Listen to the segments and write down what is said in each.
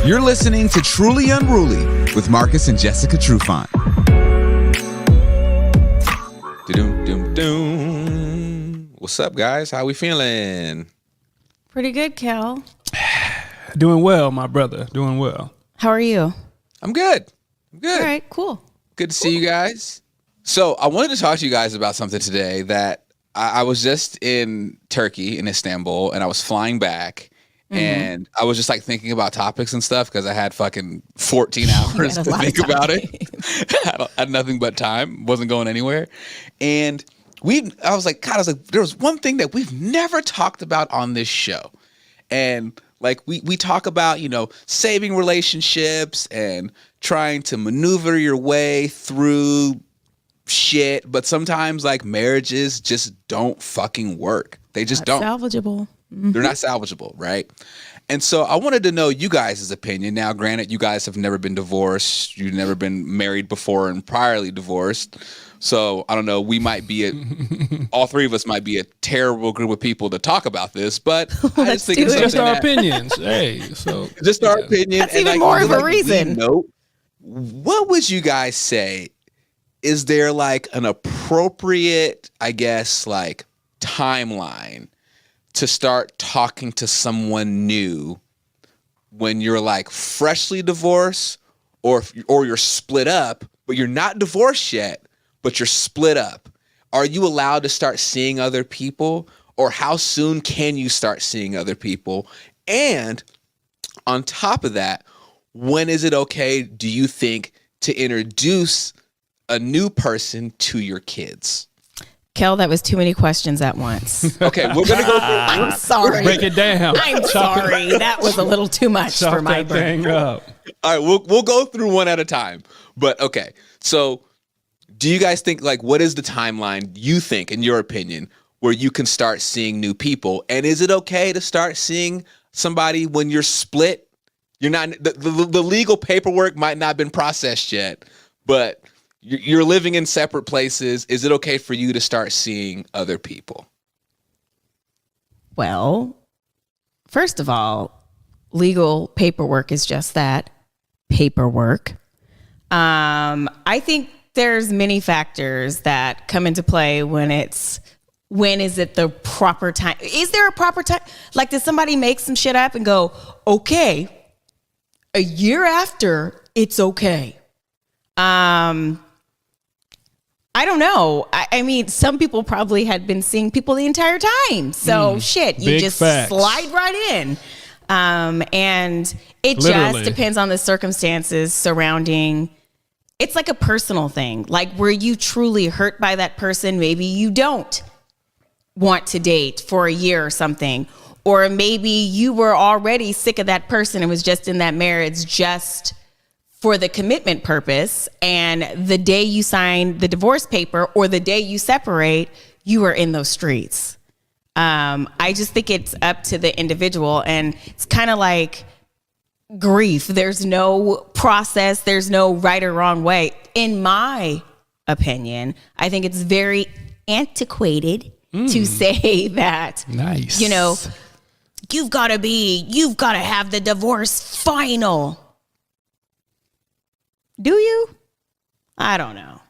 You're listening to Truly Unruly with Marcus and Jessica Trufant. What's up, guys? How we feeling? Pretty good, Cal. Doing well, my brother. Doing well. How are you? I'm good. All right, cool. Good to see you guys. So I wanted to talk to you guys about something today that I was just in Turkey, in Istanbul, and I was flying back. And I was just like thinking about topics and stuff because I had fucking 14 hours to think about it. I had nothing but time. Wasn't going anywhere. And I was like, there was one thing that we've never talked about on this show. And like we talk about, saving relationships and trying to maneuver your way through shit. But sometimes like marriages just don't fucking work. They just don't. Salvageable. Mm-hmm. They're not salvageable, right? And so I wanted to know you guys' opinion. Now, granted, you guys have never been divorced. You've never been married before and priorly divorced. So I don't know. We might be all three of us might be a terrible group of people to talk about this, but I just think it's just our opinions. Hey, so just our opinion. That's even more of a reason. What would you guys say? Is there like an appropriate, I guess, like timeline to start talking to someone new when you're like freshly divorced or you're split up, but you're not divorced yet, but you're split up? Are you allowed to start seeing other people, or how soon can you start seeing other people? And on top of that, when is it okay, do you think, to introduce a new person to your kids? Kel, that was too many questions at once. Okay, we're going to go through. I'm sorry. Break it down. I'm sorry. That was a little too much for my brain. Up. All right, we'll go through one at a time. But okay, so do you guys think, like, what is the timeline you think, in your opinion, where you can start seeing new people? And is it okay to start seeing somebody when you're split? You're not, the legal paperwork might not have been processed yet, but you're living in separate places. Is it okay for you to start seeing other people? Well, first of all, legal paperwork is just that, paperwork. I think there's many factors that come into play when is it the proper time? Is there a proper time? Like, does somebody make some shit up and go, okay, a year after, it's okay? I don't know. I mean, some people probably had been seeing people the entire time. So shit, you just slide right in. And it just depends on the circumstances surrounding. It's like a personal thing. Like, were you truly hurt by that person? Maybe you don't want to date for a year or something. Or maybe you were already sick of that person and was just in that marriage just for the commitment purpose, and the day you sign the divorce paper or the day you separate, you are in those streets. I just think it's up to the individual, and it's kind of like grief. There's no process. There's no right or wrong way. In my opinion, I think it's very antiquated to say that, nice. You've got to have the divorce final. Do you? I don't know.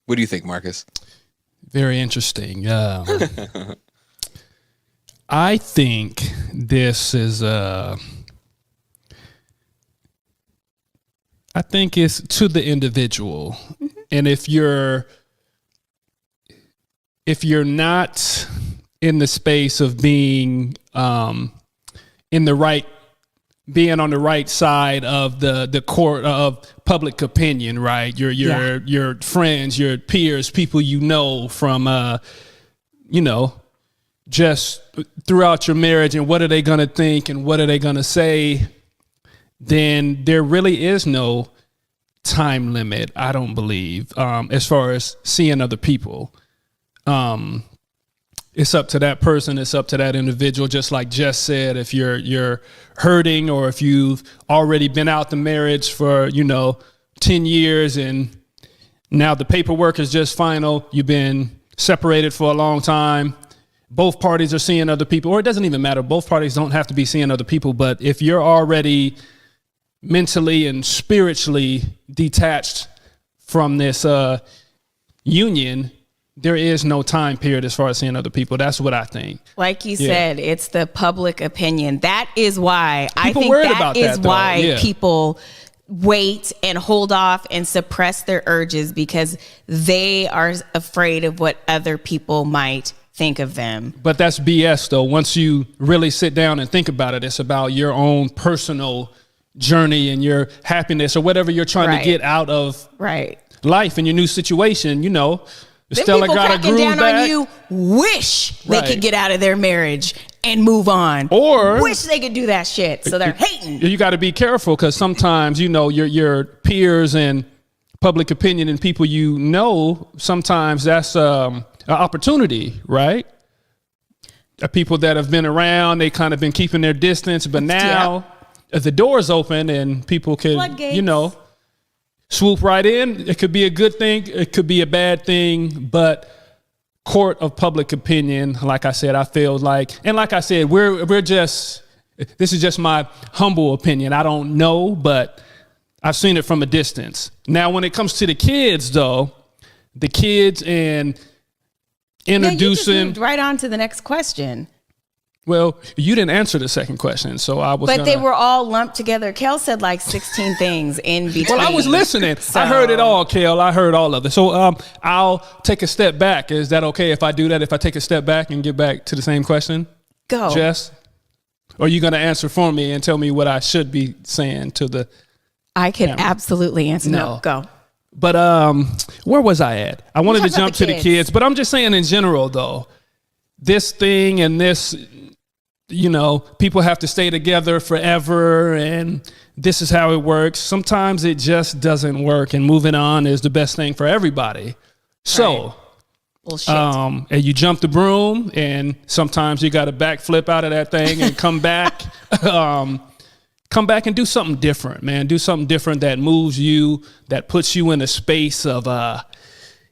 What do you think, Marcus? Very interesting. I think this is I think it's to the individual. Mm-hmm. And if you're not in the space of being being on the right side of the court of public opinion, right? Your friends, your peers, people from just throughout your marriage, and what are they going to think and what are they going to say? Then there really is no time limit, I don't believe, as far as seeing other people. It's up to that person. It's up to that individual. Just like Jess said, if you're hurting, or if you've already been out the marriage for, 10 years and now the paperwork is just final, you've been separated for a long time, both parties are seeing other people, or it doesn't even matter. Both parties don't have to be seeing other people. But if you're already mentally and spiritually detached from this union, there is no time period as far as seeing other people. That's what I think. Like you said, it's the public opinion. That is why people wait and hold off and suppress their urges, because they are afraid of what other people might think of them. But that's BS though. Once you really sit down and think about it, it's about your own personal journey and your happiness or whatever you're trying to get out of life and your new situation. You know, Stella got a groove down back. On you wish they could get out of their marriage and move on, or wish they could do that shit. So they're hating. You got to be careful, because sometimes, you know, your peers and public opinion and people, you know, sometimes that's an opportunity, right? People that have been around, they kind of been keeping their distance, but now if the door's open and people can, you know, swoop right in, it could be a good thing, it could be a bad thing, but court of public opinion, like I said, I feel like, and like I said, we're just, this is just my humble opinion. I don't know, but I've seen it from a distance. Now, when it comes to the kids, though, the kids and introducing, you just moved right on to the next question. Well, you didn't answer the second question, so I was. But they were all lumped together. Kel said like 16 things in between. Well, I was listening. So. I heard it all, Kel. I heard all of it. So I'll take a step back. Is that okay if I do that? If I take a step back and get back to the same question? Go, Jess. Or are you going to answer for me and tell me what I should be saying to the? I can absolutely answer. No, go. But where was I at? I wanted to jump to the kids, but I'm just saying in general though, this thing and this. You know, people have to stay together forever and this is how it works. Sometimes it just doesn't work, and moving on is the best thing for everybody. So, and you jump the broom, and sometimes you got to backflip out of that thing and come back, and do something different, man. Do something different that moves you, that puts you in a space of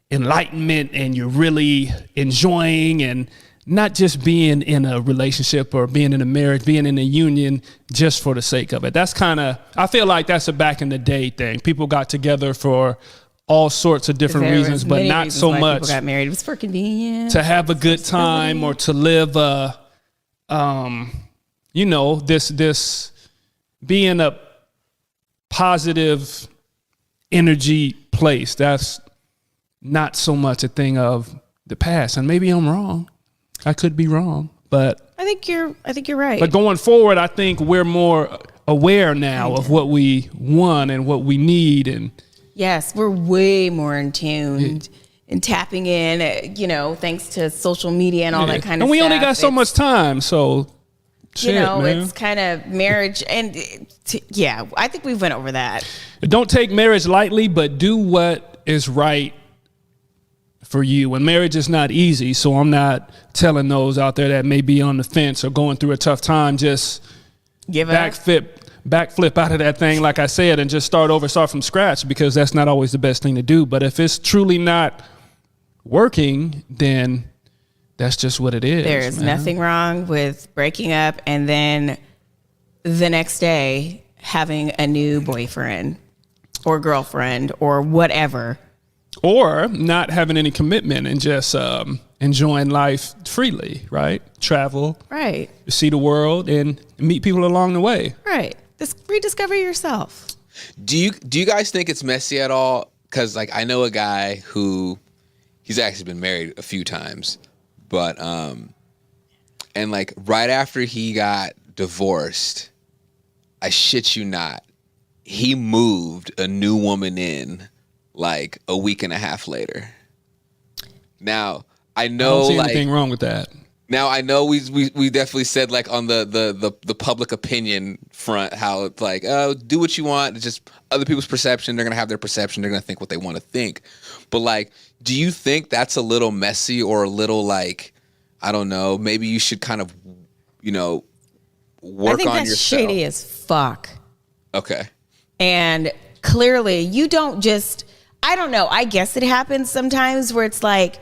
enlightenment, and you're really enjoying and not just being in a relationship or being in a marriage, being in a union just for the sake of it. That's kind of, I feel like that's a back in the day thing. People got together for all sorts of different reasons, but not so much. People got married. It was for convenience. To have a good time or to live you know, this being a positive energy place. That's not so much a thing of the past. And maybe I'm wrong. I could be wrong, but I think you're right. But going forward, I think we're more aware now of what we want and what we need, and yes, we're way more in tune and tapping in. You know, thanks to social media and all that kind of stuff. And we only got so much time, so you know, man. It's kind of marriage, and I think we went over that. Don't take marriage lightly, but do what is right for you. And marriage is not easy, so I'm not telling those out there that may be on the fence or going through a tough time, just give up, backflip out of that thing, like I said, and just start from scratch, because that's not always the best thing to do. But if it's truly not working, then that's just what it is. There is nothing wrong with breaking up and then the next day having a new boyfriend or girlfriend or whatever. Or not having any commitment and just enjoying life freely, right? Travel, right? See the world and meet people along the way, right? Just rediscover yourself. Do you guys think it's messy at all? Because like I know a guy who he's actually been married a few times, but and like right after he got divorced, I shit you not, he moved a new woman in. Like a week and a half later. Now I know, I don't see anything wrong with that. Now I know we definitely said like on the public opinion front how it's like do what you want. It's just other people's perception. They're gonna have their perception. They're gonna think what they want to think. But like, do you think that's a little messy or a little like I don't know? Maybe you should kind of work on yourself. I think that's shady as fuck. Okay. And clearly, you don't just. I don't know. I guess it happens sometimes where it's like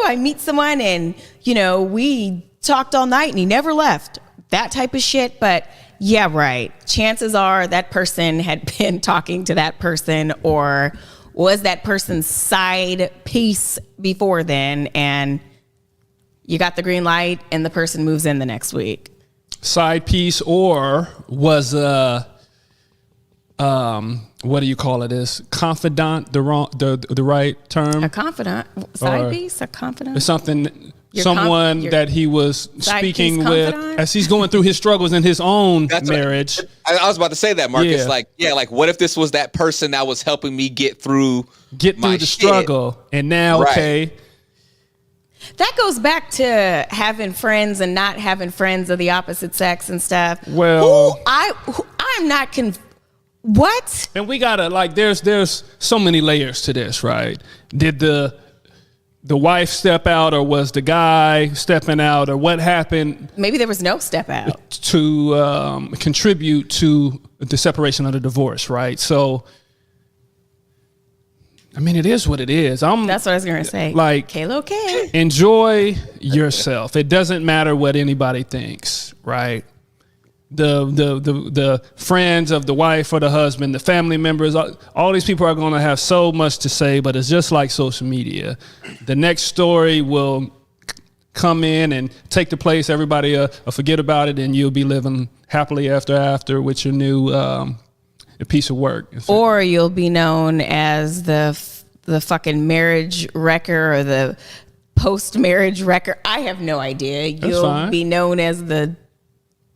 I meet someone and, we talked all night and he never left. That type of shit. But yeah, right. Chances are that person had been talking to that person or was that person's side piece before then. And you got the green light and the person moves in the next week. Side piece or was what do you call it? Is confidant the right term? A confidant, side piece, a confidant. It's something, someone that he was speaking with as he's going through his struggles in his own marriage. I was about to say that, Marcus. Like what if this was that person that was helping me get through the struggle, and now okay. That goes back to having friends and not having friends of the opposite sex and stuff. Well, I'm not what? And we gotta there's so many layers to this, right? Did the wife step out, or was the guy stepping out, or what happened? Maybe there was no step out to contribute to the separation of the divorce, right? So, I mean, it is what it is. That's what I was gonna say. Okay. Enjoy yourself. It doesn't matter what anybody thinks, right? The friends of the wife or the husband, the family members, all these people are going to have so much to say, but it's just like social media. The next story will come in and take the place. Everybody will forget about it, and you'll be living happily after with your new piece of work. Or you'll be known as the fucking marriage wrecker or the post-marriage wrecker. I have no idea. You'll be known as the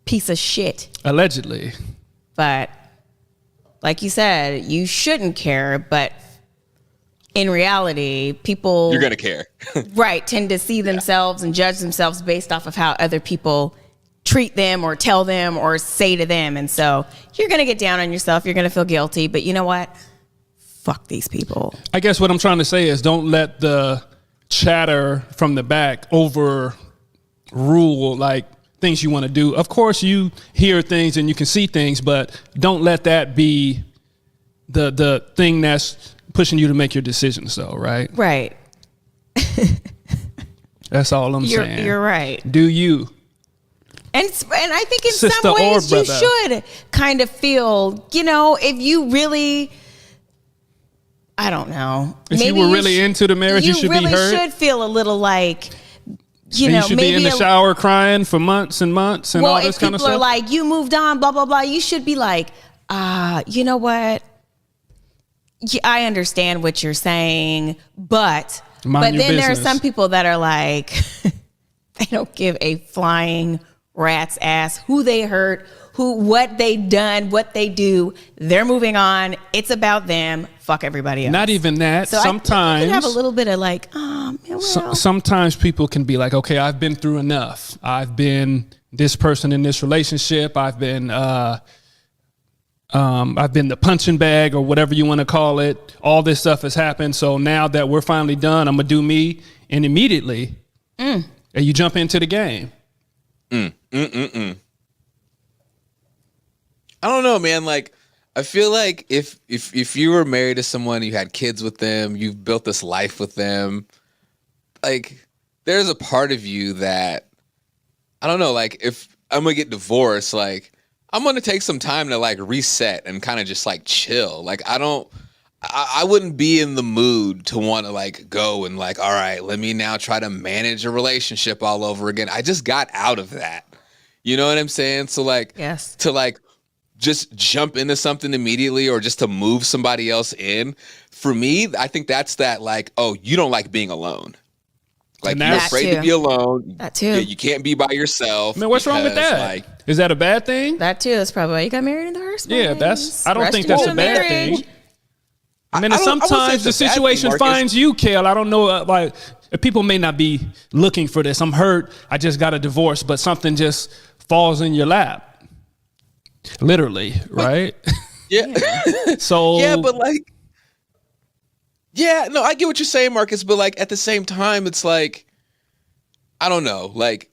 piece of shit. Allegedly. But like you said, you shouldn't care, but in reality, people... You're going to care. Right, tend to see themselves and judge themselves based off of how other people treat them or tell them or say to them. And so you're going to get down on yourself. You're going to feel guilty. But you know what? Fuck these people. I guess what I'm trying to say is don't let the chatter from the back overrule things you want to do. Of course, you hear things and you can see things, but don't let that be the thing that's pushing you to make your decisions, though, right? Right. That's all I'm saying. You're right. Do you? And I think in some ways you should kind of feel, if you really, I don't know. If you were really into the marriage, you should be hurt. You really should feel a little like, you should be in the shower crying for months and months and all this kind of stuff. People are like, you moved on, blah, blah, blah. You should be like, you know what? I understand what you're saying, but then there are some people that are like, they don't give a flying rat's ass who they hurt, what they done, what they do. They're moving on. It's about them. Fuck everybody else. Not even that. So sometimes you can have a little bit of like, sometimes people can be like, okay, I've been through enough. I've been this person in this relationship. I've been the punching bag or whatever you want to call it. All this stuff has happened. So now that we're finally done, I'm gonna do me. And immediately, and you jump into the game. I don't know, man. Like, I feel like if you were married to someone, you had kids with them, you've built this life with them, like, there's a part of you that, I don't know, like, if I'm gonna get divorced, like, I'm gonna take some time to like reset and kind of just like chill. Like, I wouldn't be in the mood to want to like go and like, all right, let me now try to manage a relationship all over again. I just got out of that. You know what I'm saying? So like, yes, to like just jump into something immediately or just to move somebody else in. For me, I think that's that like, oh, you don't like being alone. Like, you're afraid to be alone. That too. You can't be by yourself. Man, what's wrong with that? Like, is that a bad thing? That too. That's probably why you got married in the first place. Yeah, I don't think that's a bad thing. I mean, sometimes the situation finds you, Kale. I don't know, like, people may not be looking for this. I'm hurt. I just got a divorce, but something just falls in your lap. Literally, right? Yeah. So. Yeah, but like. Yeah, no, I get what you're saying, Marcus, but like at the same time, it's like, I don't know, like,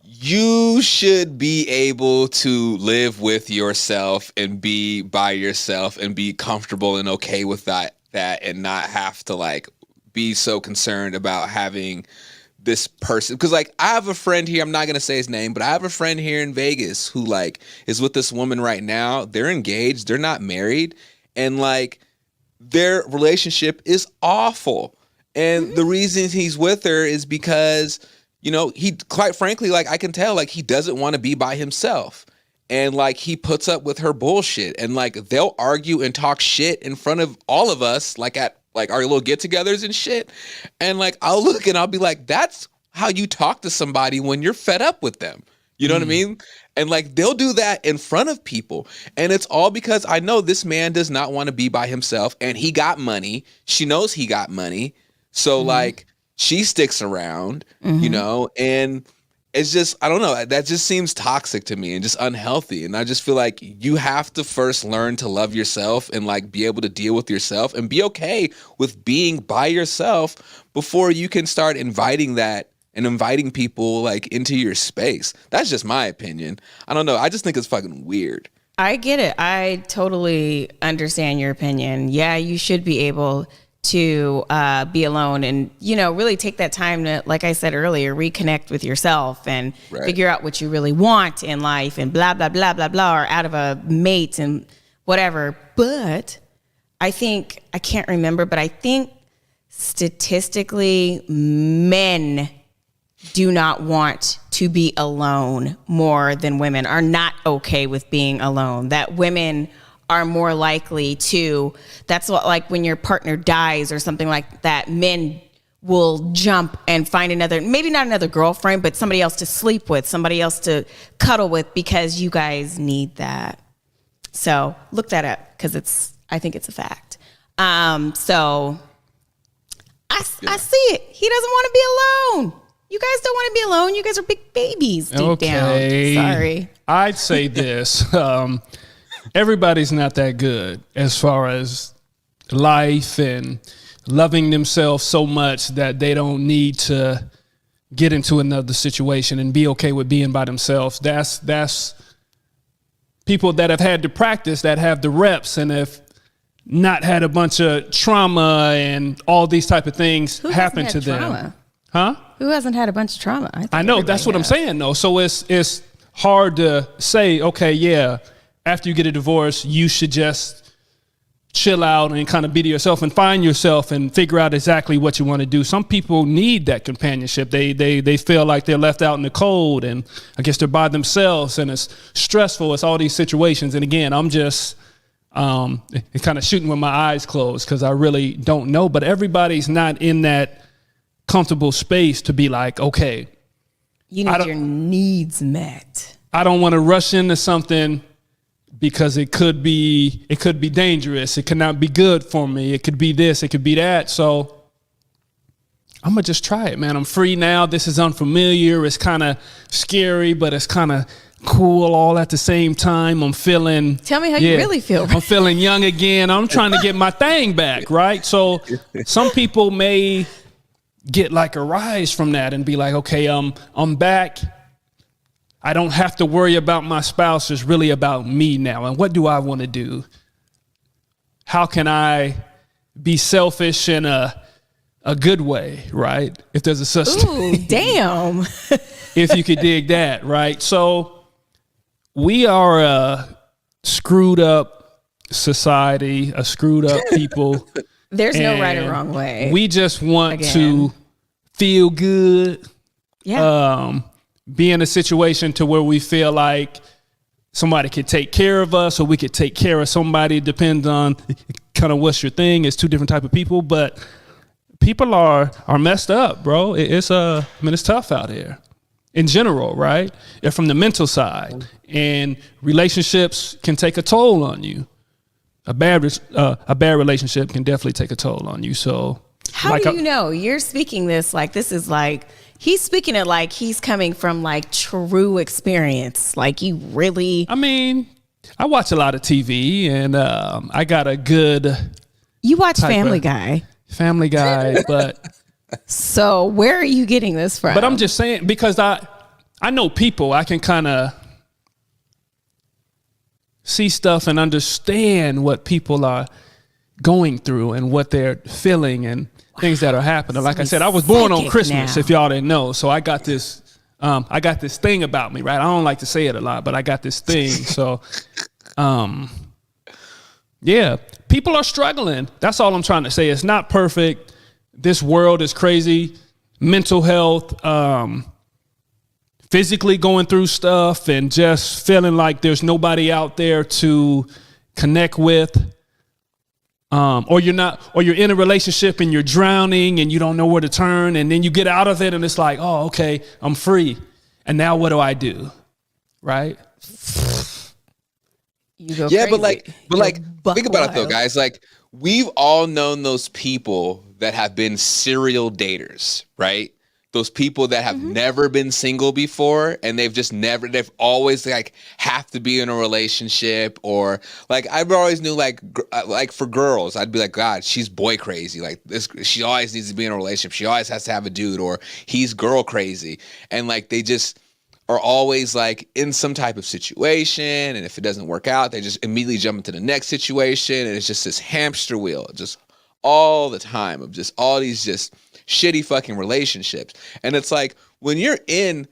you should be able to live with yourself and be by yourself and be comfortable and okay with that and not have to like be so concerned about having this person, because like I have a friend here, I'm not gonna say his name, but I have a friend here in Vegas who like is with this woman right now. They're engaged, they're not married, and like their relationship is awful. And the reason he's with her is because, you know, he, quite frankly, like I can tell, like he doesn't want to be by himself. And like he puts up with her bullshit, and like they'll argue and talk shit in front of all of us, like at like our little get-togethers and shit. And like I'll look and I'll be like, that's how you talk to somebody when you're fed up with them. You know what I mean? And like they'll do that in front of people. And it's all because I know this man does not want to be by himself, and he got money. She knows he got money. So like she sticks around, you know, and it's just, I don't know, that just seems toxic to me and just unhealthy. And I just feel like you have to first learn to love yourself and like be able to deal with yourself and be okay with being by yourself before you can start inviting that and inviting people like into your space. That's just my opinion. I don't know. I just think it's fucking weird. I get it. I totally understand your opinion. Yeah, you should be able to be alone and, you know, really take that time to, like I said earlier, reconnect with yourself and figure out what you really want in life and blah, blah, blah, blah, blah, or out of a mate and whatever. But I think, I can't remember, but I think statistically men do not want to be alone more than women, are not okay with being alone. That women are more likely to, that's what, like when your partner dies or something like that, men will jump and find another, maybe not another girlfriend, but somebody else to sleep with, somebody else to cuddle with, because you guys need that. So look that up, because I think it's a fact. So I see it. He doesn't want to be alone. You guys don't want to be alone. You guys are big babies deep down. Sorry. I'd say this. Everybody's not that good as far as life and loving themselves so much that they don't need to get into another situation and be okay with being by themselves. That's people that have had to practice, that have the reps, and have not had a bunch of trauma and all these type of things happen to them. Huh? Who hasn't had a bunch of trauma? I know, that's what I'm saying though. So it's hard to say, okay, yeah, after you get a divorce, you should just chill out and kind of be to yourself and find yourself and figure out exactly what you want to do. Some people need that companionship. They feel like they're left out in the cold, and I guess they're by themselves, and it's stressful. It's all these situations. And again, I'm just kind of shooting with my eyes closed because I really don't know. But everybody's not in that comfortable space to be like, okay, you need your needs met. I don't want to rush into something because it could be dangerous. It could not be good for me. It could be this, it could be that. So I'm going to just try it, man. I'm free now. This is unfamiliar. It's kind of scary, but it's kind of cool all at the same time. I'm feeling... Tell me how you really feel. I'm feeling young again. I'm trying to get my thing back, right? So some people may get like a rise from that and be like, okay, I'm back. I don't have to worry about my spouse. It's really about me now. And what do I want to do? How can I be selfish in a good way, right? If there's a such thing. Damn. If you could dig that, right? So we are a screwed up society, a screwed up people. There's no right or wrong way. We just want to feel good. Yeah. Be in a situation to where we feel like somebody could take care of us, or we could take care of somebody. It depends on kind of what's your thing. It's two different type of people, but people are messed up, bro. It's tough out here in general, right? And from the mental side, and relationships can take a toll on you. A bad relationship can definitely take a toll on you. So how do you know? You're speaking this like this is like, he's speaking it like he's coming from like true experience. Like you really... I mean, I watch a lot of TV, and I got a good... You watch Family Guy, but... So where are you getting this from? But I'm just saying, because I know people, I can kind of see stuff and understand what people are going through and what they're feeling. And things that are happening. Like I said, I was born on Christmas, now. if y'all didn't know. So I got this thing about me, right? I don't like to say it a lot, but I got this thing. So, yeah, people are struggling. That's all I'm trying to say. It's not perfect. This world is crazy. Mental health, physically going through stuff and just feeling like there's nobody out there to connect with. Or you're in a relationship and you're drowning and you don't know where to turn, and then you get out of it and it's like, oh, okay, I'm free. And now what do I do? Right? You go yeah, crazy. but think about it though, guys. Like, we've all known those people that have been serial daters, right? Those people that have never been single before, and they've always like have to be in a relationship, or like I always knew like for girls, I'd be like, God, she's boy crazy. Like this, she always needs to be in a relationship. She always has to have a dude, or he's girl crazy. And like, they just are always like in some type of situation. And if it doesn't work out, they just immediately jump into the next situation. And it's just this hamster wheel, just all the time of just all these just shitty fucking relationships. And it's like, when you're in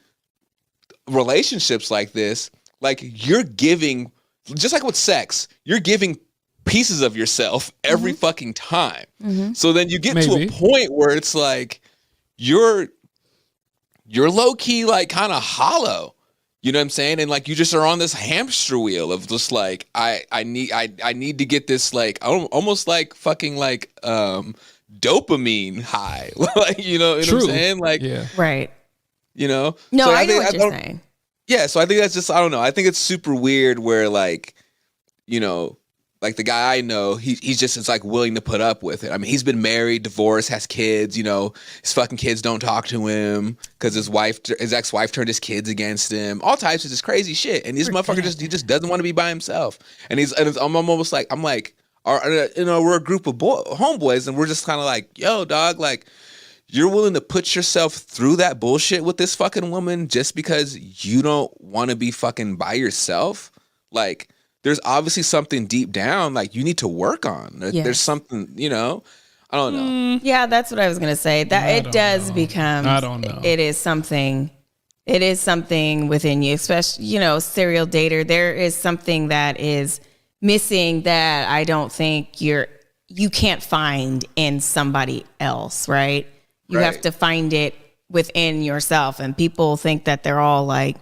relationships like this, like, you're giving, just like with sex, you're giving pieces of yourself every fucking time. So then you get to a point where it's like you're low-key like kind of hollow. You know what I'm saying? And like, you just are on this hamster wheel of just like, I need to get this like almost like fucking like dopamine high. Like, you know what I'm saying? Like, right. You know? No, so I know what you're saying. Yeah, so I think that's just, I don't know. I think it's super weird where like, you know, like the guy I know, he's just is like willing to put up with it. I mean, he's been married, divorced, has kids, you know, his fucking kids don't talk to him because his ex-wife turned his kids against him. All types of this crazy shit. And this motherfucker he just doesn't want to be by himself. And I'm almost like, you know, we're a group of homeboys, and we're just kind of like, yo, dog, like, you're willing to put yourself through that bullshit with this fucking woman just because you don't want to be fucking by yourself? Like, there's obviously something deep down like you need to work on. There's something, you know, I don't know. Yeah, that's what I was going to say. That it does become, I don't know. It is something within you, especially, you know, serial dater. There is something that is missing that I don't think you can't find in somebody else, right? You have to find it within yourself. And people think that they're all like,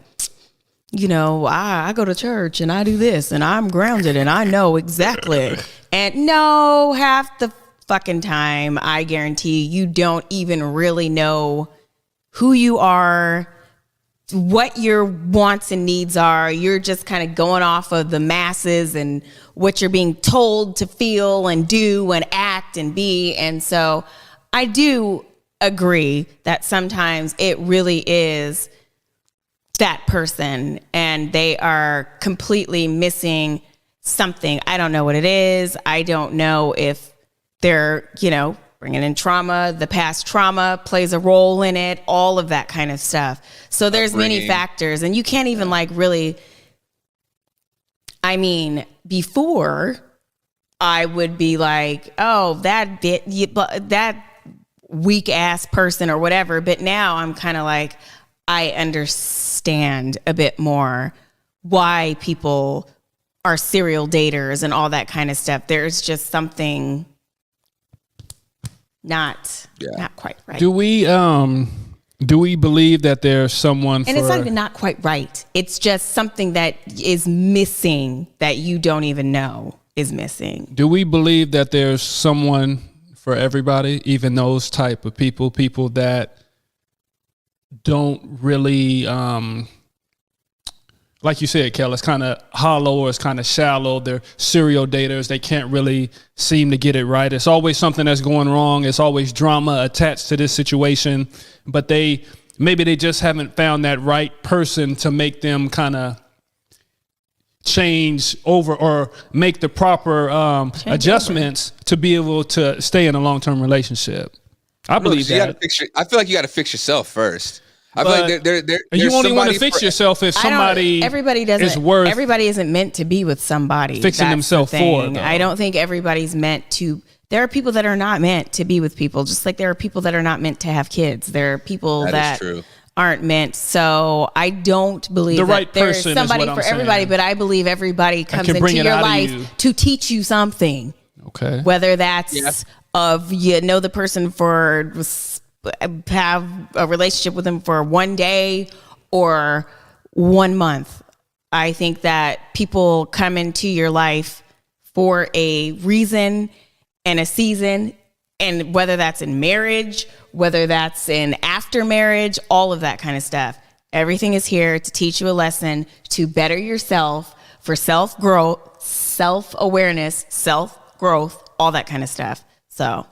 you know, I go to church and I do this and I'm grounded and I know exactly. And no, half the fucking time, I guarantee you don't even really know who you are, what your wants and needs are. You're just kind of going off of the masses and what you're being told to feel and do and act and be. And so I do agree that sometimes it really is that person and they are completely missing something. I don't know what it is. I don't know if they're, you know, bringing in trauma, the past trauma plays a role in it, all of that kind of stuff. So there's many factors, and you can't even like really, I mean, before I would be like, oh, that weak ass person or whatever. But now I'm kind of like, I understand a bit more why people are serial daters and all that kind of stuff. There's just something not quite right. Do we believe that there's someone and it's not even not quite right. It's just something that is missing that you don't even know is missing. Do we believe that there's someone for everybody, even those type of people that don't really, like you said, Kel, it's kind of hollow or it's kind of shallow. They're serial daters. They can't really seem to get it right. It's always something that's going wrong. It's always drama attached to this situation, but maybe they just haven't found that right person to make them kind of change over or make the proper adjustments to be able to stay in a long-term relationship. I believe that. I feel like you got to fix yourself first. I feel like you only want to fix yourself if somebody is worth. Everybody isn't meant to be with somebody fixing themselves for. Though. I don't think everybody's meant to there are people that are not meant to be with people, just like there are people that are not meant to have kids. There are people that aren't meant. So I don't believe that there's somebody for everybody, but I believe everybody comes into your life to teach you something. Okay. Whether that's the person for have a relationship with them for one day or 1 month. I think that people come into your life for a reason and a season, and whether that's in marriage, whether that's in after marriage, all of that kind of stuff. Everything is here to teach you a lesson, to better yourself, for self-growth, self-awareness, self-growth, all that kind of stuff. So.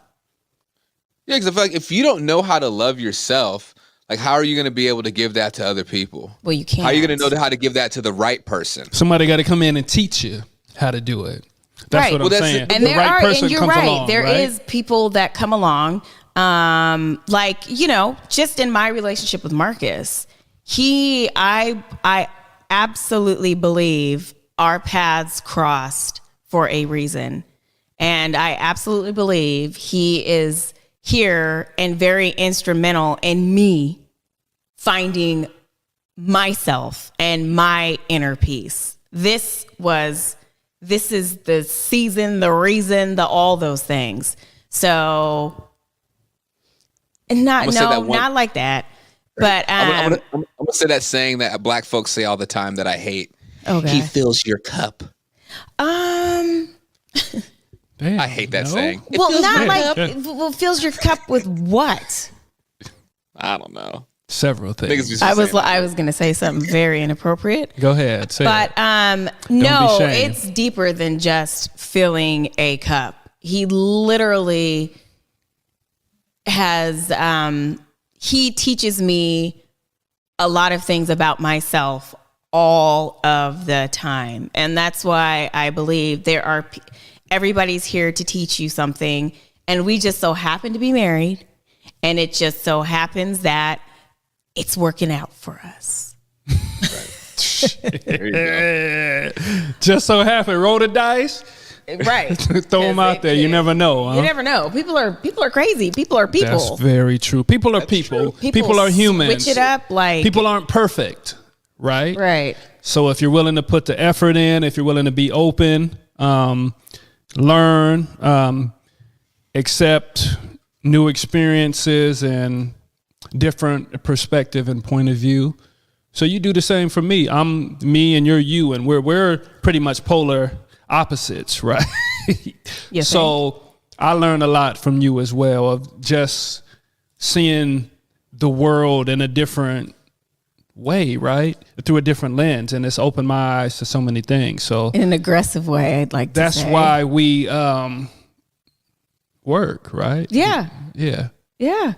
Yeah, because I feel like if you don't know how to love yourself, like, how are you going to be able to give that to other people? Well, you can't. How are you going to know how to give that to the right person? Somebody got to come in and teach you how to do it. That's what I'm saying. And you're right. There is people that come along, like, just in my relationship with Marcus, I absolutely believe our paths crossed for a reason. And I absolutely believe he is here and very instrumental in me finding myself and my inner peace. This is the season, the reason, all those things. So, not like that. But I'm gonna say that saying that Black folks say all the time that I hate. Okay. He fills your cup. Damn, I hate that saying. Fills your cup with what? I don't know. Several things. I was going to say something very inappropriate. Go ahead. Say but no, it's deeper than just filling a cup. He literally has. He teaches me a lot of things about myself all of the time, and that's why I believe everybody's here to teach you something, and we just so happen to be married, and it just so happens that it's working out for us. There you go. Just so happened, roll the dice. Right. Throw them out there. You never know. Huh? You never know. People are crazy. People are people. That's very true. People are people. People are humans. Switch it up. People aren't perfect, right? Right. So if you're willing to put the effort in, if you're willing to be open, learn, accept new experiences and different perspective and point of view. So you do the same for me. I'm me and you're you, and we're pretty much polar opposites, right? Yes. So I learned a lot from you as well, of just seeing the world in a different way, right? Through a different lens, and it's opened my eyes to so many things. So in an aggressive way, I'd like to say. That's why we work, right? Yeah. Yeah. Yeah.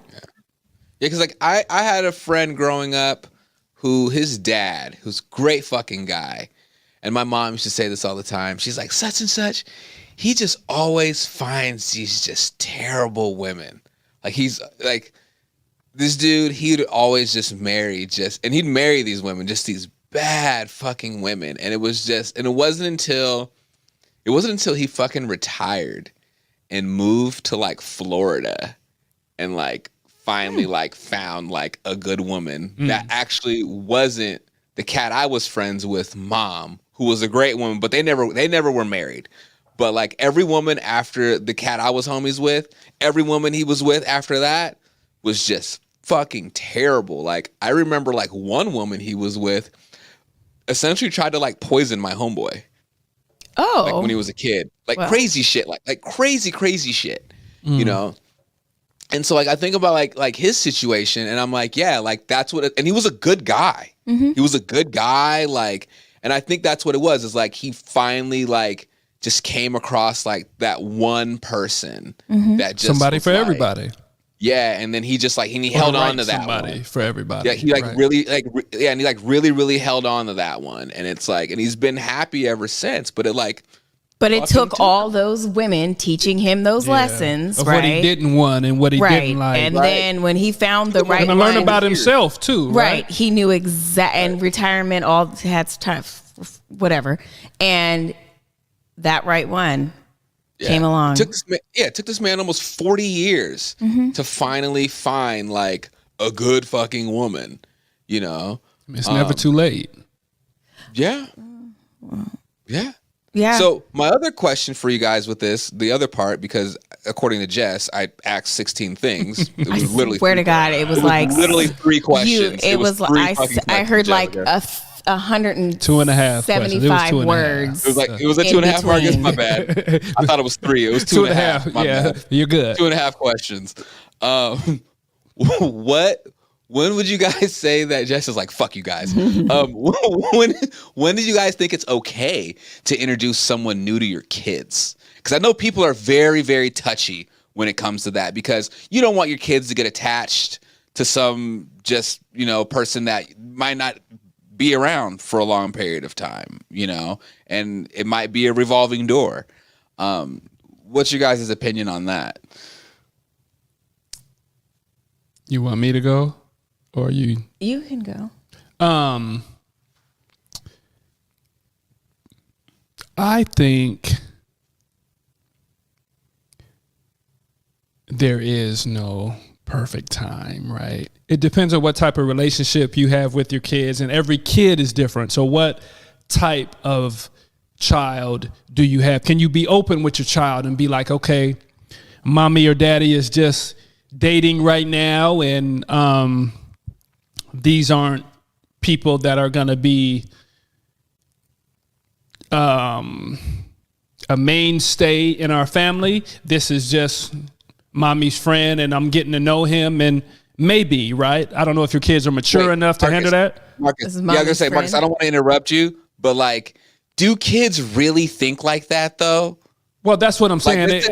Yeah, because like I had a friend growing up who his dad, who's a great fucking guy, and my mom used to say this all the time. She's like, such and such, he just always finds these just terrible women. Like he's like this dude, he'd always just marry and he'd marry these women, just these bad fucking women. And it wasn't until he fucking retired and moved to like Florida and like finally like found like a good woman that actually wasn't the cat I was friends with, mom, who was a great woman, but they never were married. But like every woman after the cat I was homies with, every woman he was with after that was just fucking terrible. Like I remember like one woman he was with essentially tried to like poison my homeboy. Oh. Like when he was a kid. Like crazy shit. Like crazy shit. You know? And so like I think about like his situation, and I'm like, yeah, like that's what and he was a good guy. Mm-hmm. He was a good guy, like, and I think that's what it was, is like he finally like just came across like that one person that just somebody for everybody. Yeah, and then he just like he held on to that somebody one. For everybody. Yeah, he like really like and he like really held on to that one, and it's like, and he's been happy ever since. But it took all those women teaching him those lessons, of right? What he didn't want and what he didn't like. And then when he found the right one. And learn about himself too, right? He knew and retirement, all had stuff, whatever. And that right one came along. It took this man almost 40 years to finally find like a good fucking woman, you know? It's never too late. Yeah. Yeah. Yeah. So my other question for you guys with this, the other part, because according to Jess, I asked 16 things. It was literally swear to God, it was like literally 3 questions. I heard like 175 words. It was a 2.5 mark. It's my bad. I thought it was 3. It was 2.5. Yeah, bad. You're good. 2.5 questions. When would you guys say that Jess is like, fuck you guys? When did you guys think it's okay to introduce someone new to your kids? Because I know people are very, very touchy when it comes to that, because you don't want your kids to get attached to some just, person that might not be around for a long period of time, and it might be a revolving door. What's your guys' opinion on that? You want me to go? Or you can go. I think there is no perfect time, right? It depends on what type of relationship you have with your kids, and every kid is different. So what type of child do you have? Can you be open with your child and be like, okay, mommy or daddy is just dating right now, and these aren't people that are going to be a mainstay in our family. This is just mommy's friend, and I'm getting to know him, and maybe, right? I don't know if your kids are mature enough to handle that. Marcus, I was going to say, Marcus, I don't want to interrupt you, but like, do kids really think like that though? Well, that's what I'm saying. Let's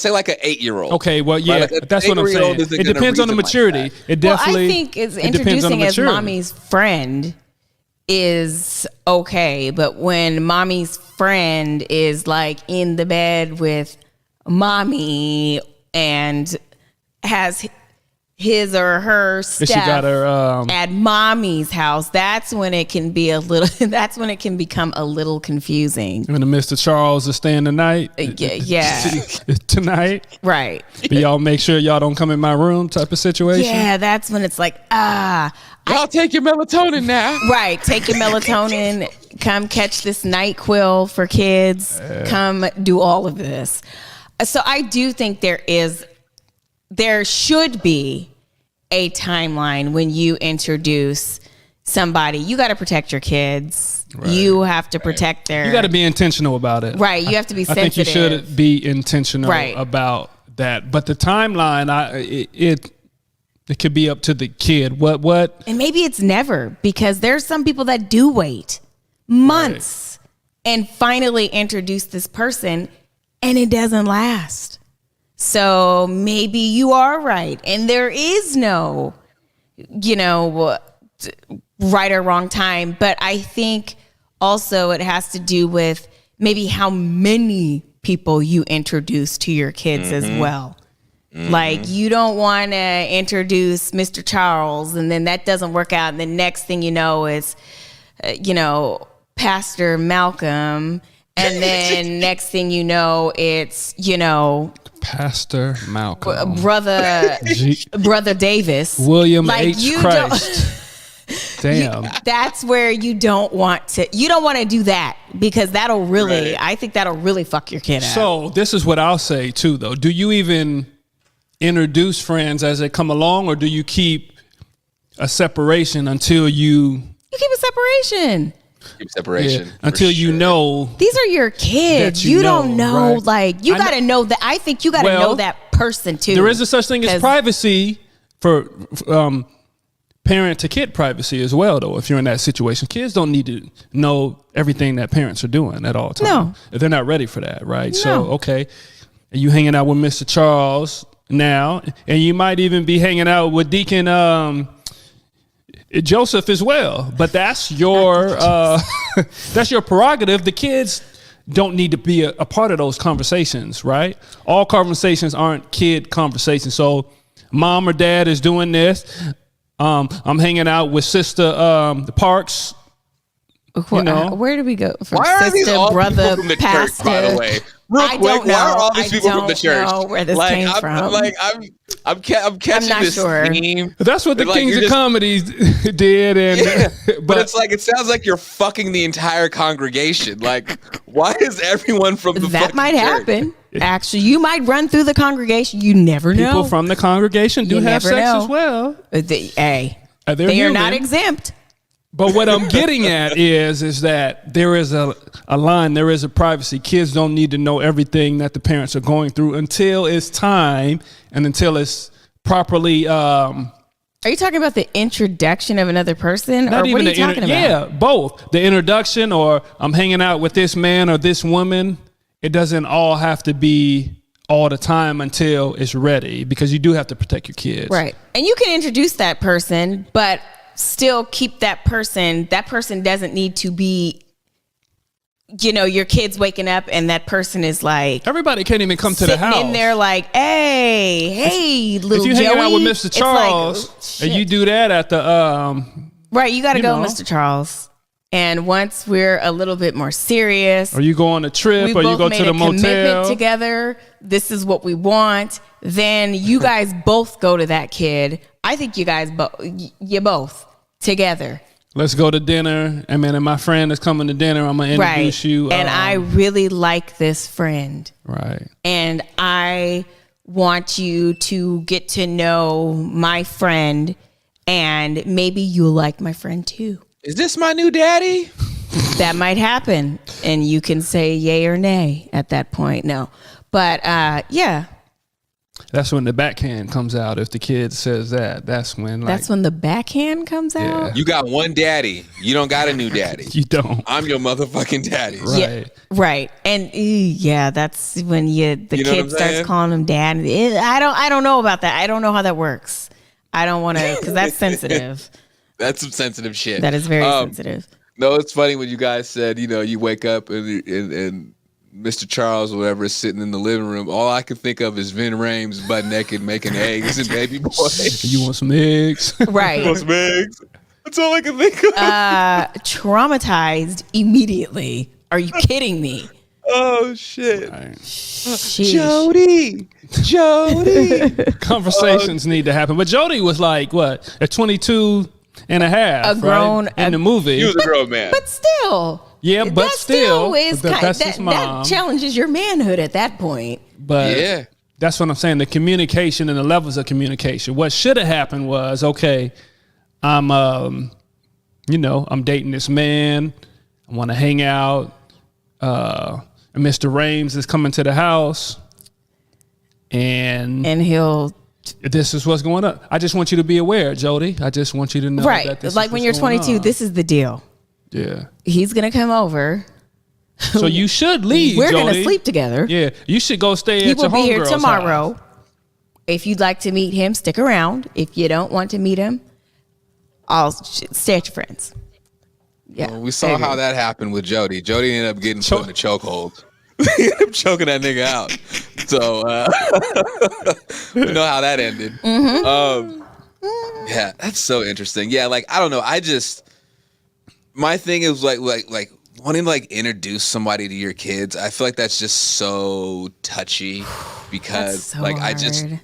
say like an 8-year-old. Okay, well, yeah, like that's what I'm saying. It depends on the maturity. It definitely. I think introducing as mommy's friend is okay, but when mommy's friend is like in the bed with mommy and has his or her stuff at mommy's house, that's when it can be that's when it can become a little confusing. When Mr. Charles is staying the night. Yeah. Tonight. Right. But y'all make sure y'all don't come in my room type of situation. Yeah, that's when it's like, y'all take your melatonin now. Right. Take your melatonin. Come catch this NyQuil for kids. Come do all of this. So I do think there should be a timeline when you introduce somebody. You got to protect your kids. Right. You have to protect their. You got to be intentional about it. Right. You have to be sensitive. I think you should be intentional about that. But the timeline, it could be up to the kid. What? And maybe it's never, because there's some people that do wait months and finally introduce this person, and it doesn't last. So maybe you are right, and there is no, right or wrong time. But I think also it has to do with maybe how many people you introduce to your kids as well. Like, you don't want to introduce Mr. Charles, and then that doesn't work out, and the next thing you know is, Pastor Malcolm. And then next thing you know, it's, Pastor Malcolm, brother Davis, William H. Christ. Damn. That's where you don't want to do that, because that'll really, I think that'll really fuck your kid up. So this is what I'll say too, though. Do you even introduce friends as they come along, or do you keep a separation until you keep a separation? Separation until you know these are your kids. You don't know, right? Like, you got to know that. I think you got to know that person too. There is a such thing as privacy for parent to kid privacy as well, though. If you're in that situation, kids don't need to know everything that parents are doing at all times. No, if they're not ready for that, right? No. So okay, you hanging out with Mr. Charles now, and you might even be hanging out with Deacon Joseph as well, but that's your that's your prerogative. The kids don't need to be a part of those conversations, right? All conversations aren't kid conversations. So mom or dad is doing this. I'm hanging out with Sister Parks Where do we go from why are these sister, all brother, people from the pastor? church, by the way? Real quick, why are all these people from the church? Know where this came from. I'm catching this theme. That's what the Kings of Comedy did, and but it's like it sounds like you're fucking the entire congregation. Like, why is everyone from the that might church? happen? Actually, you might run through the congregation. You never know. People from the congregation do have sex as well. They are not exempt. But what I'm getting at is that there is a line, there is a privacy. Kids don't need to know everything that the parents are going through until it's time and until it's properly. Are you talking about the introduction of another person, or what are you talking about? Yeah, both. The introduction, or I'm hanging out with this man or this woman. It doesn't all have to be all the time until it's ready, because you do have to protect your kids. Right. And you can introduce that person, but still keep that person. That person doesn't need to be, your kids waking up and that person is like, everybody can't even come to the house. In there like, hey, little Joey. If you hang out with Mr. Charles, and you do that at the right, you got to go, Mr. Charles. And once we're a little bit more serious, or you go on a trip, or you go to the motel commitment together, this is what we want. Then you guys both go to that kid. I think you guys both together. Let's go to dinner. I mean, and my friend is coming to dinner. I'm gonna introduce you. And I really like this friend. Right. And I want you to get to know my friend, and maybe you'll like my friend too. Is this my new daddy? That might happen, and you can say yay or nay at that point. No, but yeah. That's when the backhand comes out. If the kid says that, that's when. That's when the backhand comes out. You got one daddy. You don't got a new daddy. You don't. I'm your motherfucking daddy. Right. Yeah, right. And that's when the kid starts calling him dad. I don't know about that. I don't know how that works. I don't want to, because that's sensitive. That's some sensitive shit. That is very sensitive. No, it's funny when you guys said, you wake up and Mr. Charles or whatever is sitting in the living room. All I can think of is Vin Rames butt naked making eggs and baby boy. You want some eggs? Right. You want some eggs? That's all I can think of. Traumatized immediately. Are you kidding me? Oh, shit. Right. Jody. Conversations need to happen. But Jody was like, what, at 22 and a half, a grown, right? In the movie. He was a grown man. But still. Yeah, but still that's his mom. That challenges your manhood at that point. But yeah, that's what I'm saying. The communication and the levels of communication. What should have happened was, okay, I'm dating this man. I want to hang out. And Mr. Rames is coming to the house, and this is what's going on. I just want you to be aware, Jody. I just want you to know that this like is when you're 22, this is the deal. Yeah. He's going to come over. So you should leave, We're Jody. going to sleep together. Yeah. You should go stay at your homegirl's house. He will be here tomorrow. If you'd like to meet him, stick around. If you don't want to meet him, I'll stay at your friends. Yeah. Well, we saw how that happened with Jody. Jody ended up getting put in a chokehold. He ended up choking that nigga out. So we know how that ended. Mm-hmm. Yeah, that's so interesting. Yeah, like I don't know. My thing is like wanting to like introduce somebody to your kids. I feel like that's just so touchy because so like hard.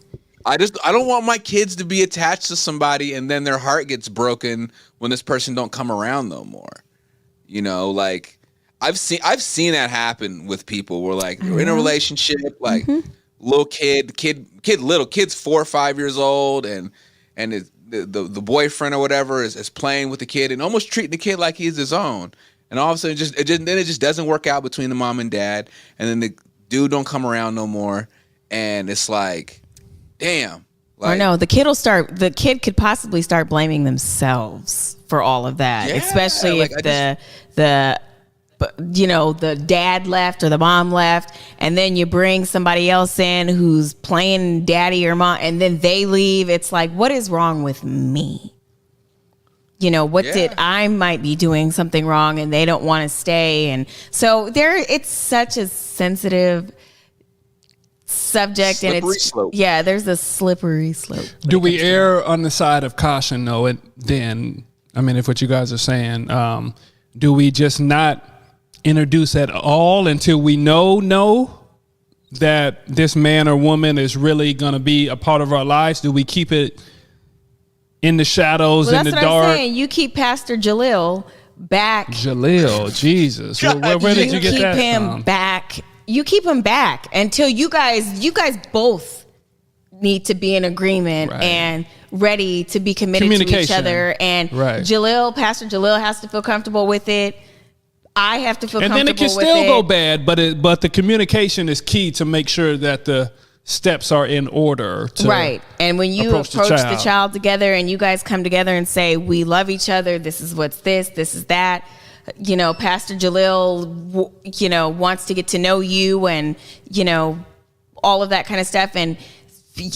I don't want my kids to be attached to somebody and then their heart gets broken when this person don't come around no more. Like I've seen that happen with people where like they're in a relationship, like little kid's 4 or 5 years old and the boyfriend or whatever is playing with the kid and almost treating the kid like he's his own. And all of a sudden it just doesn't work out between the mom and dad. And then the dude don't come around no more. And it's like, damn. Like, or no, the kid could possibly start blaming themselves for all of that. Especially if the dad left or the mom left, and then you bring somebody else in who's playing daddy or mom, and then they leave. It's like, what is wrong with me? I might be doing something wrong and they don't want to stay. And so it's such a sensitive subject, slippery slope. Yeah, there's a slippery slope. Do we err on the side of caution though? If what you guys are saying, do we just not introduce at all until we know that this man or woman is really going to be a part of our lives? Do we keep it in the shadows, in the dark? That's what I'm saying. You keep Pastor Jalil back. Jalil, Jesus. Where did you get that from? You keep him back. You keep him back until you guys both need to be in agreement and ready to be committed to each other. And Pastor Jalil has to feel comfortable with it. I have to feel comfortable with it. And then it can still go bad, but the communication is key to make sure that the steps are in order. And when you approach the child together and you guys come together and say, we love each other, this is what's this is that. Pastor Jalil, wants to get to know you and, all of that kind of stuff. And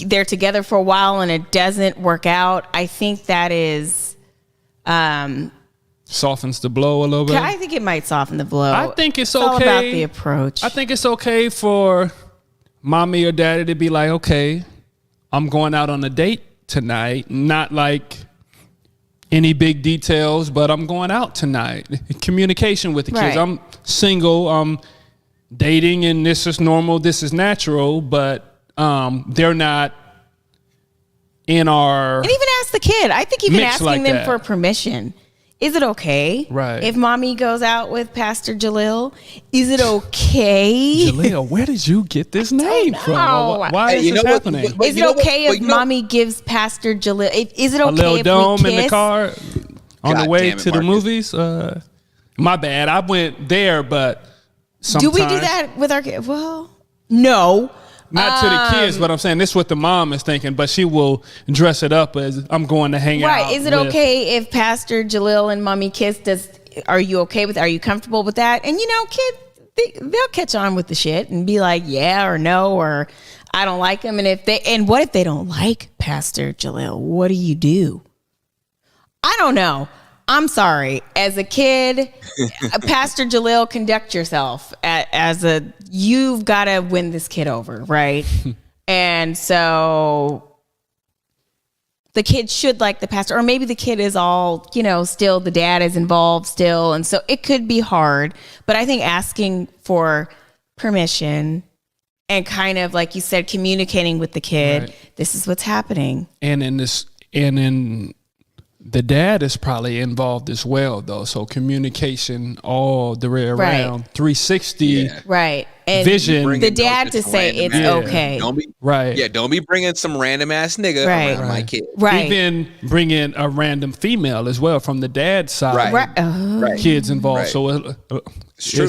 they're together for a while and it doesn't work out. I think that is, softens the blow a little bit. I think it might soften the blow. I think it's okay. All about the approach. I think it's okay for mommy or daddy to be like, okay, I'm going out on a date tonight. Not like any big details, but I'm going out tonight. Communication with the kids. I'm single, I'm dating, and this is normal, this is natural, but they're not in our... And even ask the kid. I think even asking them for permission. Is it okay if mommy goes out with Pastor Jalil? Is it okay? Jalil, where did you get this name from? Why is this happening? Is it okay if mommy gives Pastor Jalil? Is it okay a little if dome we kiss? In the car on the way to the movies? My bad. I went there, but sometimes... Do we do that with our kids? Well, no. Not to the kids, but I'm saying this is what the mom is thinking, but she will dress it up as I'm going to hang out. Right. Is it okay if Pastor Jalil and mommy kiss? Are you okay with, are you comfortable with that? And kids, they'll catch on with the shit and be like, yeah or no, or I don't like them. And what if they don't like Pastor Jalil? What do you do? I don't know. I'm sorry. As a kid, Pastor Jalil, conduct yourself you've got to win this kid over, right? And so the kid should like the pastor, or maybe the kid is all, still the dad is involved still. And so it could be hard, but I think asking for permission and kind of, like you said, communicating with the kid, this is what's happening. And the dad is probably involved as well, though. So communication all the way around, 360 and vision. The dad to say it's okay. Don't be bringing some random ass nigga around my kid. Even bringing a random female as well from the dad's side. Kids involved. So it's true.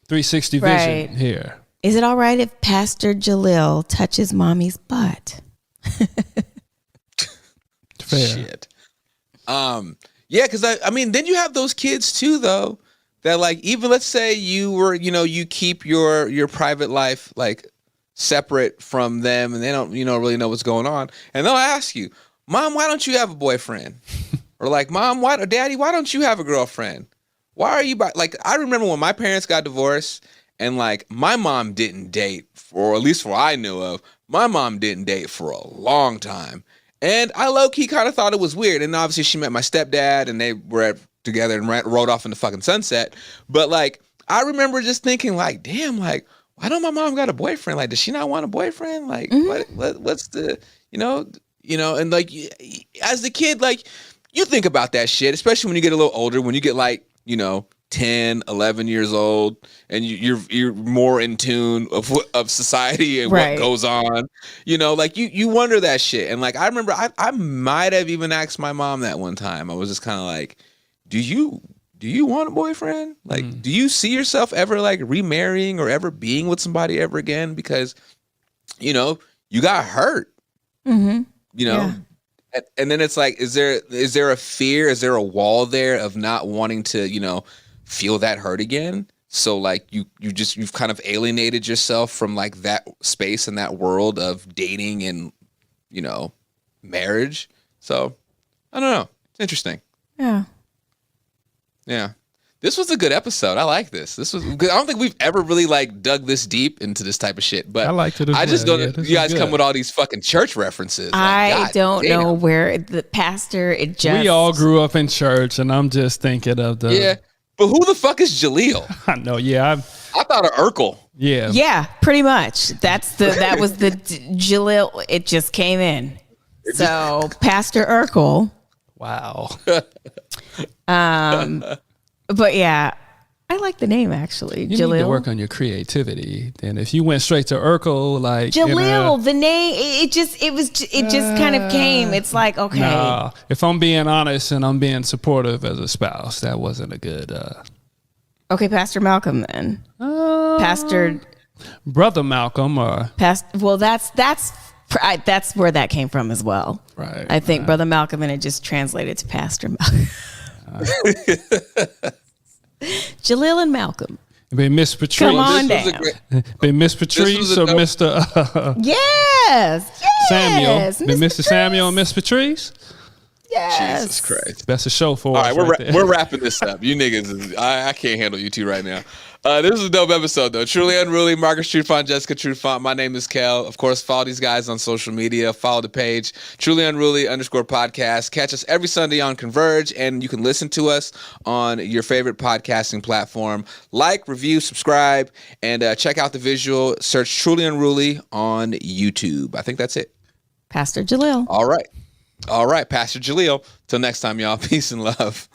360 vision here. Is it all right if Pastor Jalil touches mommy's butt? Fair. Shit. Because I mean, then you have those kids too, though, that like, even let's say you were, you keep your private life like separate from them, and they don't, really know what's going on, and they'll ask you, Mom, why don't you have a boyfriend? Or like, Mom, Daddy, why don't you have a girlfriend? Why are you like? I remember when my parents got divorced, and like my mom didn't date, or at least for what I knew of, my mom didn't date for a long time. And I low-key kind of thought it was weird. And obviously she met my stepdad and they were together and rode off in the fucking sunset. But like, I remember just thinking like, damn, like, why don't my mom got a boyfriend? Like, does she not want a boyfriend? Like, what's the, and like, as the kid, like, you think about that shit, especially when you get a little older, when you get like, 10, 11 years old, and you're more in tune of society and what goes on, like you wonder that shit. And like, I remember I might have even asked my mom that one time. I was just kind of like, do you want a boyfriend? Like, do you see yourself ever like remarrying or ever being with somebody ever again? Because, you got hurt, And then it's like, is there a fear? Is there a wall there of not wanting to, feel that hurt again? So like you've kind of alienated yourself from like that space and that world of dating and, marriage. So I don't know. It's interesting. Yeah. Yeah. This was a good episode. I like this. This was good. I don't think we've ever really like dug this deep into this type of shit, but I liked it. I just don't. You guys come with all these fucking church references. Like, I don't know where the pastor. We all grew up in church, and I'm just thinking of the But who the fuck is Jaleel? I know. Yeah. I thought of Urkel. Yeah. Yeah, pretty much. That was the Jaleel. It just came in. So Pastor Urkel. Wow. But yeah, I like the name actually. You Jaleel. need to work on your creativity. And if you went straight to Urkel, like Jaleel, the name, it just kind of came. It's like, okay. Nah, if I'm being honest and I'm being supportive as a spouse, that wasn't a good. Okay, Pastor Malcolm then. Pastor. Brother Malcolm or. Well, that's where that came from as well. Right. I think Brother Malcolm, and it just translated to Pastor Malcolm. Jaleel and Malcolm. Been Miss Patrice. Come on down. Been Miss Patrice or Mr. Yes. Samuel. Miss Been Mr. Patrice. Samuel and Miss Patrice. Yes. Jesus Christ. That's a show for All us. right, we're wrapping this up. You niggas, I can't handle you two right now. This is a dope episode, though. Truly Unruly, Marcus Trufant, Jessica Trufant. My name is Kel. Of course, follow these guys on social media. Follow the page, Truly Unruly _podcast. Catch us every Sunday on Converge, and you can listen to us on your favorite podcasting platform. Like, review, subscribe, and check out the visual. Search Truly Unruly on YouTube. I think that's it. Pastor Jaleel. All right, Pastor Jaleel. Till next time, y'all. Peace and love.